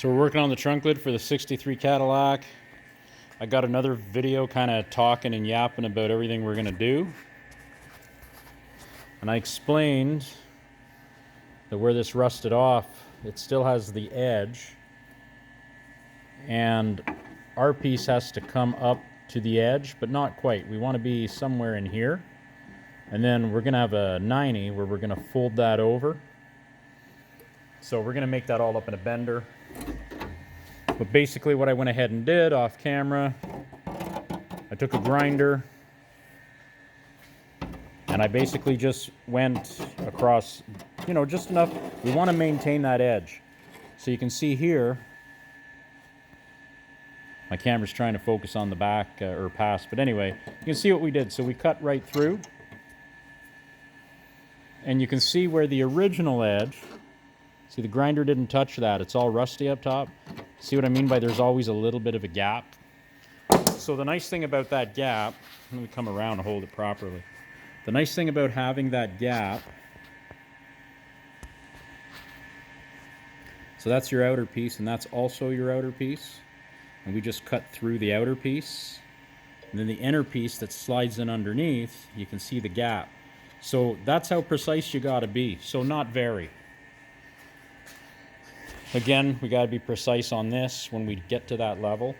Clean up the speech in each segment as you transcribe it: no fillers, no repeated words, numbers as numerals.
So we're working on the trunk lid for the 63 Cadillac. I got another video kind of talking and yapping about everything we're going to do. And I explained that where this rusted off, it still has the edge. And our piece has to come up to the edge, but not quite. We want to be somewhere in here. And then we're going to have a 90 where we're going to fold that over. So we're going to make that all up in a bender. But basically what I went ahead and did off camera, I took a grinder and I basically just went across, just enough. We want to maintain that edge. So you can see here, my camera's trying to focus on the back or pass, but anyway, you can see what we did. So we cut right through and you can see where the original edge, see the grinder didn't touch that, it's all rusty up top. See what I mean by there's always a little bit of a gap? So the nice thing about that gap, let me come around and hold it properly. The nice thing about having that gap, so that's your outer piece and that's also your outer piece. And we just cut through the outer piece. And then the inner piece that slides in underneath, you can see the gap. So that's how precise you gotta be, so not very. Again, we gotta be precise on this when we get to that level.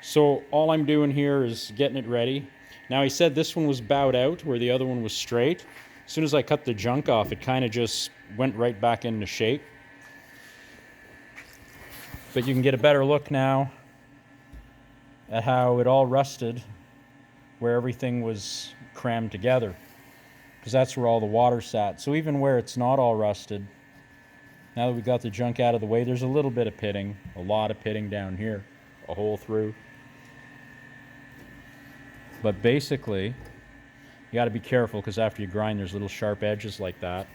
So all I'm doing here is getting it ready. Now he said this one was bowed out where the other one was straight. As soon as I cut the junk off, it kind of just went right back into shape. But you can get a better look now at how it all rusted where everything was crammed together, because that's where all the water sat. So even where it's not all rusted, now that we got the junk out of the way, there's a little bit of pitting, a lot of pitting down here, a hole through. But basically, you got to be careful because after you grind, there's little sharp edges like that.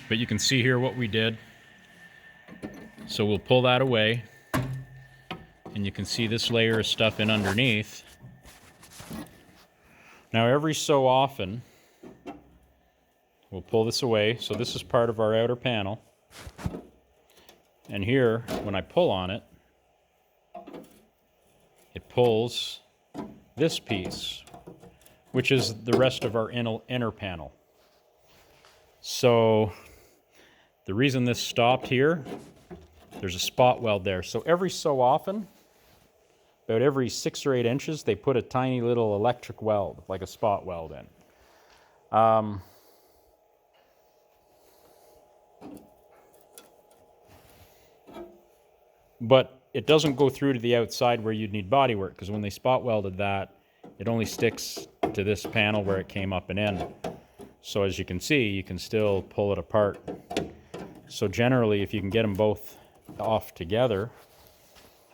But you can see here what we did. So we'll pull that away, and you can see this layer of stuff in underneath. Now every so often, we'll pull this away. So this is part of our outer panel. And here, when I pull on it, it pulls this piece, which is the rest of our inner panel. So the reason this stopped here, there's a spot weld there. So every so often, about every 6 or 8 inches, they put a tiny little electric weld, like a spot weld in. But it doesn't go through to the outside where you'd need bodywork, because when they spot welded that, it only sticks to this panel where it came up and in. So as you can see, you can still pull it apart. So generally, if you can get them both off together.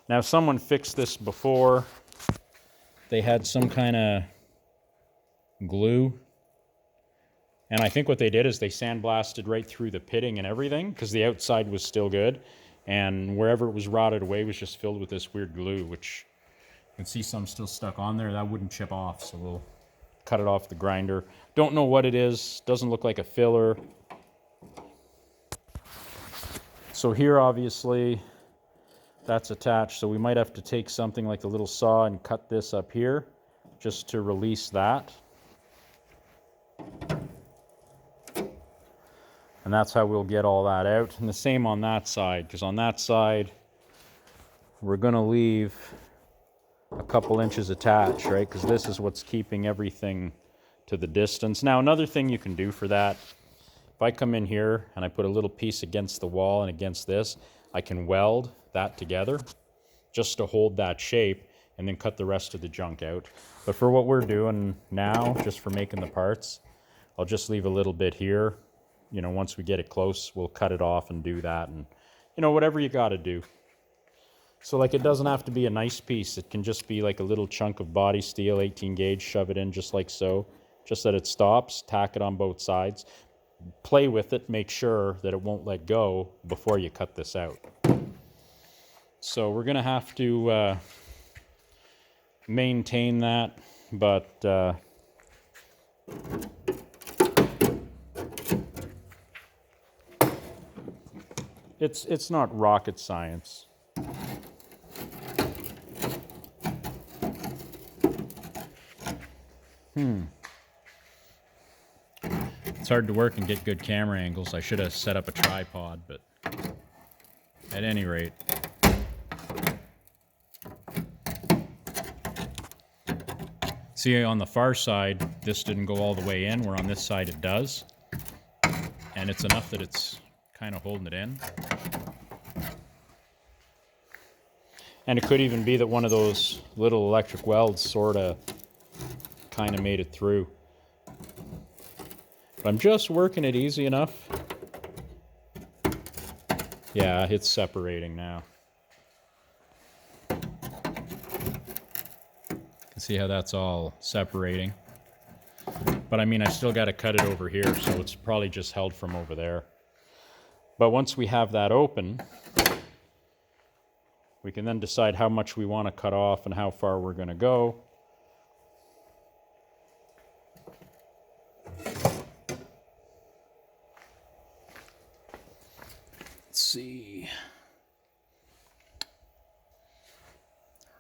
Now someone fixed this before. They had some kind of glue. And I think what they did is they sandblasted right through the pitting and everything because the outside was still good. And wherever it was rotted away was just filled with this weird glue, which you can see some still stuck on there. That wouldn't chip off, so we'll cut it off the grinder. Don't know what it is. Doesn't look like a filler. So here, obviously, that's attached. So we might have to take something like a little saw and cut this up here just to release that. And that's how we'll get all that out. And the same on that side, because on that side, we're going to leave a couple inches attached, right? Because this is what's keeping everything to the distance. Now, another thing you can do for that, if I come in here and I put a little piece against the wall and against this, I can weld that together just to hold that shape and then cut the rest of the junk out. But for what we're doing now, just for making the parts, I'll just leave a little bit here. Once we get it close, we'll cut it off and do that, and whatever you got to do. So like, it doesn't have to be a nice piece. It can just be like a little chunk of body steel, 18 gauge, shove it in just like so, just that it stops, tack it on both sides, play with it, make sure that it won't let go before you cut this out. So we're gonna have to maintain that, but It's not rocket science. It's hard to work and get good camera angles. I should have set up a tripod, but at any rate. See, on the far side, this didn't go all the way in, where on this side it does. And it's enough that it's kind of holding it in. And it could even be that one of those little electric welds sort of kind of made it through. But I'm just working it easy enough. Yeah, it's separating now. You can see how that's all separating. But I mean, I still got to cut it over here, so it's probably just held from over there. But once we have that open, we can then decide how much we want to cut off and how far we're going to go. Let's see.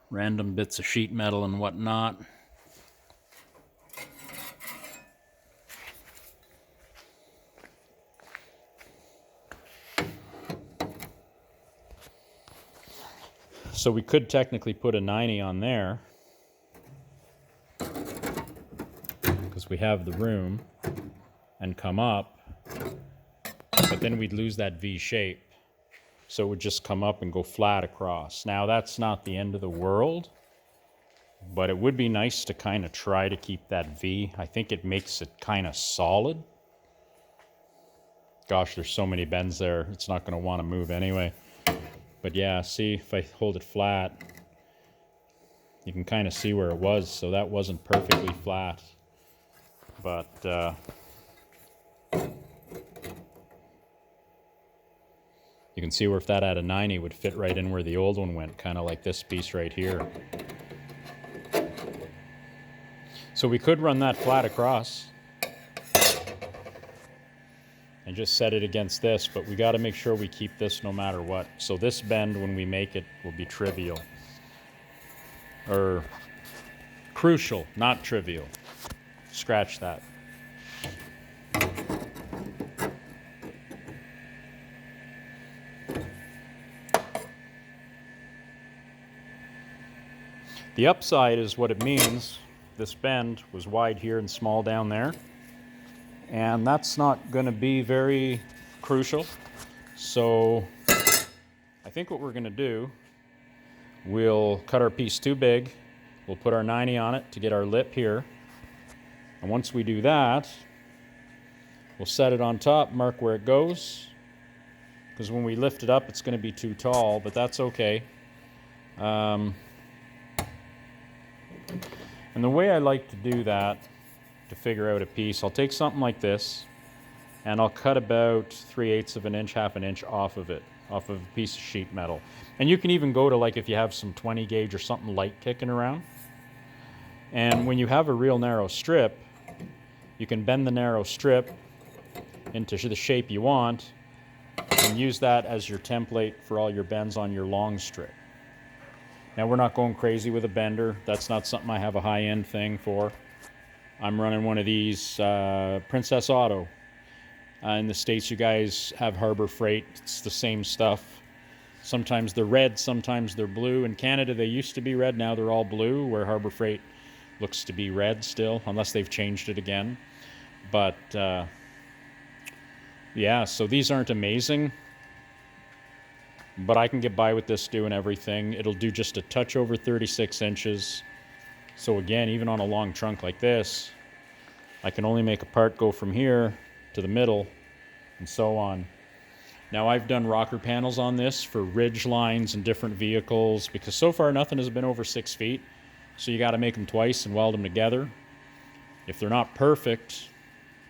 Random bits of sheet metal and whatnot. So we could technically put a 90 on there, because we have the room, and come up, but then we'd lose that V shape. So it would just come up and go flat across. Now that's not the end of the world, but it would be nice to kind of try to keep that V. I think it makes it kind of solid. Gosh, there's so many bends there, it's not going to want to move anyway. But yeah, see, if I hold it flat, you can kind of see where it was, so that wasn't perfectly flat. But you can see where if that had a 90 would fit right in where the old one went, kind of like this piece right here. So we could run that flat across and just set it against this, but we got to make sure we keep this no matter what. So this bend, when we make it, will be trivial. Or crucial, not trivial. Scratch that. The upside is what it means. This bend was wide here and small down there. And that's not going to be very crucial. So I think what we're going to do, we'll cut our piece too big. We'll put our 90 on it to get our lip here. And once we do that, we'll set it on top, mark where it goes. Because when we lift it up, it's going to be too tall, but that's okay. And the way I like to do that, to figure out a piece, I'll take something like this and I'll cut about 3/8 of an inch, half an inch off of it, off of a piece of sheet metal. And you can even go to, like, if you have some 20 gauge or something light kicking around. And when you have a real narrow strip, you can bend the narrow strip into the shape you want and use that as your template for all your bends on your long strip. Now, we're not going crazy with a bender. That's not something I have a high-end thing for. I'm running one of these Princess Auto. In the States, you guys have Harbor Freight. It's the same stuff. Sometimes they're red, sometimes they're blue. In Canada, they used to be red. Now they're all blue, where Harbor Freight looks to be red still, unless they've changed it again. But, yeah, so these aren't amazing. But I can get by with this doing everything. It'll do just a touch over 36 inches. So again, even on a long trunk like this, I can only make a part go from here to the middle and so on. Now, I've done rocker panels on this for ridge lines and different vehicles, because so far nothing has been over 6 feet. So you got to make them twice and weld them together. If they're not perfect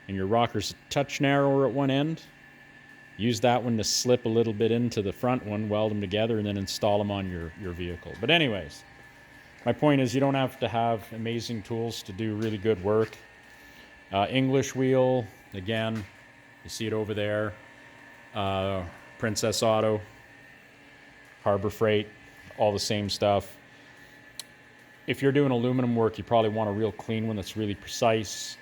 and your rocker's a touch narrower at one end, use that one to slip a little bit into the front one, weld them together, and then install them on your vehicle. But anyways, my point is, you don't have to have amazing tools to do really good work. English wheel, again, you see it over there. Princess Auto, Harbor Freight, all the same stuff. If you're doing aluminum work, you probably want a real clean one that's really precise.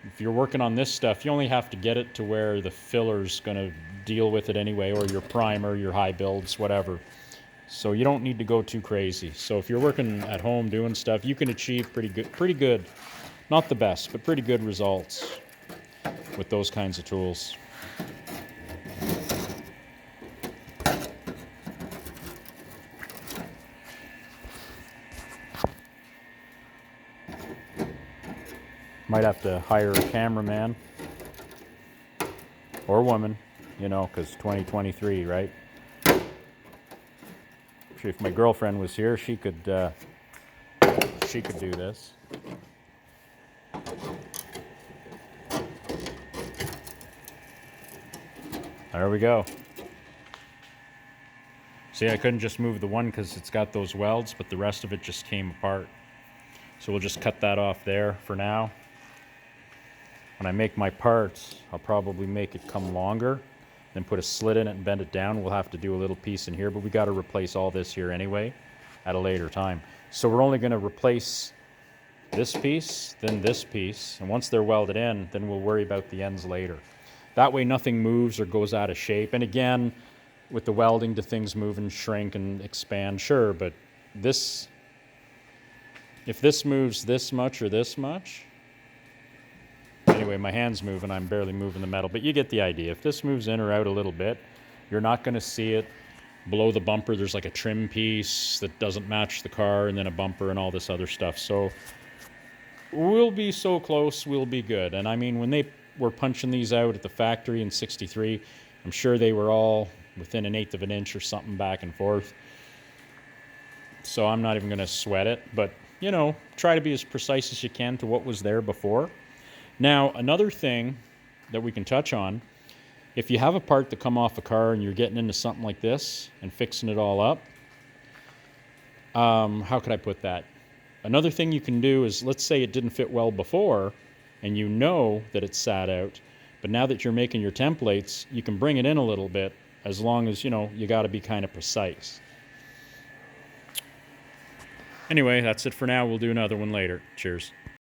If you're working on this stuff, you only have to get it to where the filler's going to deal with it anyway, or your primer, your high builds, whatever. So you don't need to go too crazy. So if you're working at home doing stuff, you can achieve pretty good, not the best, but pretty good results with those kinds of tools. Might have to hire a cameraman or woman, you know, because 2023, right? If my girlfriend was here, she could do this. There we go. See, I couldn't just move the one because it's got those welds, but the rest of it just came apart. So we'll just cut that off there for now. When I make my parts, I'll probably make it come longer, then put a slit in it and bend it down. We'll have to do a little piece in here, but we got to replace all this here anyway at a later time. So we're only going to replace this piece, then this piece, and once they're welded in, then we'll worry about the ends later. That way nothing moves or goes out of shape. And again, with the welding, do things move and shrink and expand? Sure, but this, if this moves this much or this much, anyway, my hand's moving, I'm barely moving the metal, but you get the idea. If this moves in or out a little bit, you're not going to see it. Below the bumper, there's like a trim piece that doesn't match the car, and then a bumper and all this other stuff. So we'll be so close, we'll be good. And I mean, when they were punching these out at the factory in '63, I'm sure they were all within 1/8 of an inch or something back and forth. So I'm not even going to sweat it, but, you know, try to be as precise as you can to what was there before. Now, another thing that we can touch on, if you have a part that come off a car and you're getting into something like this and fixing it all up, how could I put that? Another thing you can do is, let's say it didn't fit well before and you know that it's sat out, but now that you're making your templates, you can bring it in a little bit, as long as, you know, you got to be kind of precise. Anyway, that's it for now. We'll do another one later. Cheers.